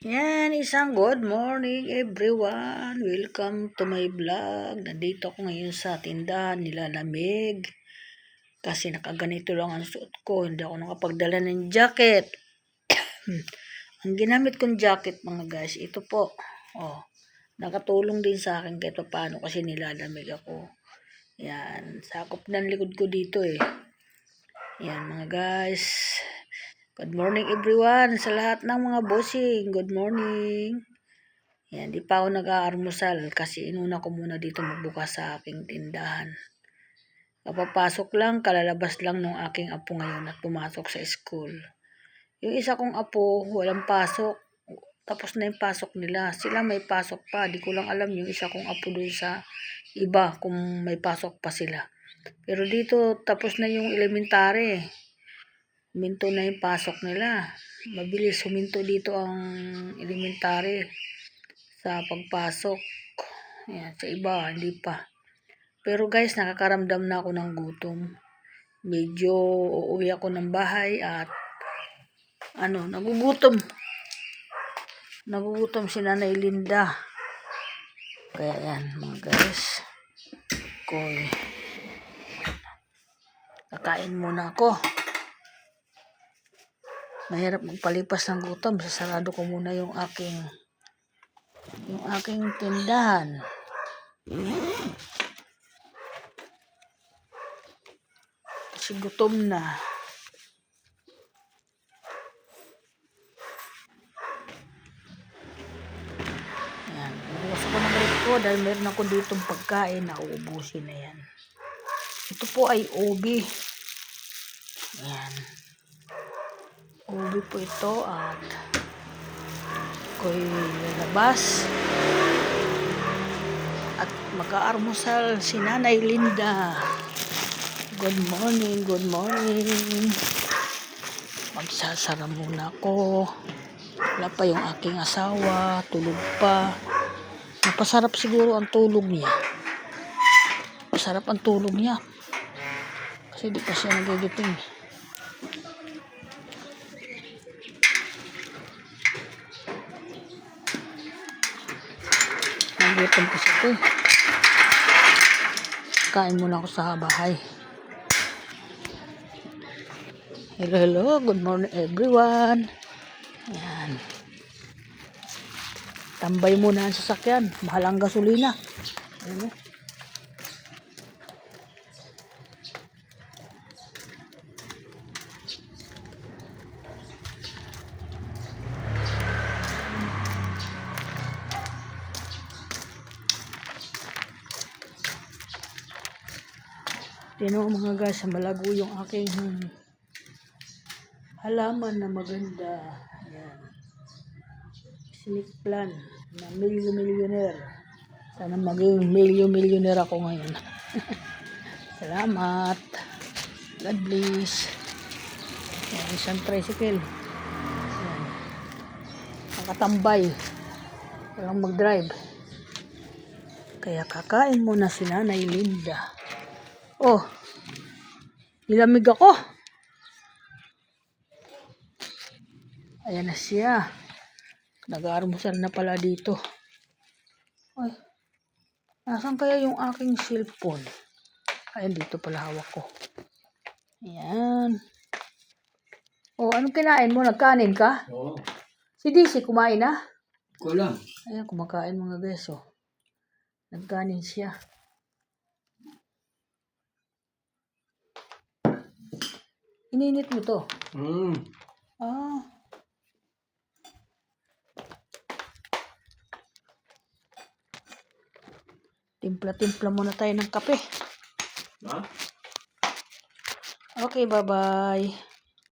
Yan, isang good morning everyone. Welcome to my vlog. Nandito ako ngayon sa tindahan nila Lamig. Kasi nakaganito lang ang suot ko. Hindi ako nakapagdala ng jacket. Ang ginamit kong jacket mga guys, ito po. Oh, nakatulong din sa akin kahit paano kasi nilalamig ako. Yan, sakop ng likod ko dito eh. Yan mga guys. Good morning everyone sa lahat ng mga bossing. Good morning. Yan, di pa ako nag-aalmusal kasi inuna ko muna dito magbukas sa aking tindahan. Kapapasok lang, kalalabas lang ng aking apo ngayon at pumasok sa school. Yung isa kong apo, walang pasok. Tapos na yung pasok nila. Sila may pasok pa. Di ko lang alam yung isa kong apo doon sa iba kung may pasok pa sila. Pero dito, tapos na yung elementary. Huminto na yung pasok nila. Mabilis huminto dito ang elementary sa pagpasok. Ayan, sa iba, hindi pa. Pero guys, nakakaramdam na ako ng gutom. Medyo uuwi ako ng bahay at nagugutom. Nagugutom si Nanay Linda. Kaya yan mga guys. Kakain muna ako. Mahirap magpalipas ng gutom. Sasarado ko muna yung aking tindahan. Kasi gutom na. Ayan. Bukas ako ng rep ko dahil meron ako ditong pagkain na uubusin na yan. Ito po ay ubi. Ayan. Ubi po ito at ako'y lalabas at mag-aalmusal si Nanay Linda. Good morning, good morning. Magsasara muna ako. Wala pa yung aking asawa, tulog pa. Napasarap siguro ang tulog niya. Masarap ang tulog niya. Kasi di pa siya nagigiting. Nagigiting pa siya ito. Kain muna ako sa bahay. Hello, good morning everyone. Ayan. Tambay muna ang sasakyan. Mahal ang gasolina. Ayan. Tino mga guys, malago yung aking halaman na maganda. Ayan. Snake plan na millionaire. Sana maging millionaire ako ngayon. Salamat. God bless. Ayan, isang tricycle. Ayan. Nakatambay. Walang mag-drive. Kaya kakain muna si Nanay Linda. Oh, nilamig ako. Ayan na siya. Nag-aalmusal na pala dito. Ay, nasan kaya yung aking cellphone? Ayan, dito pala hawak ko. Ayan. Oh, anong kinain mo? Nagkanin ka? Oo. Si DC kumain na? Ko lang. Ayan, kumakain mga guys. Oh. Nagkanin siya. Ininit mo to? Ah. Timpla-timpla muna tayo ng kape. Ha? Okay, bye-bye.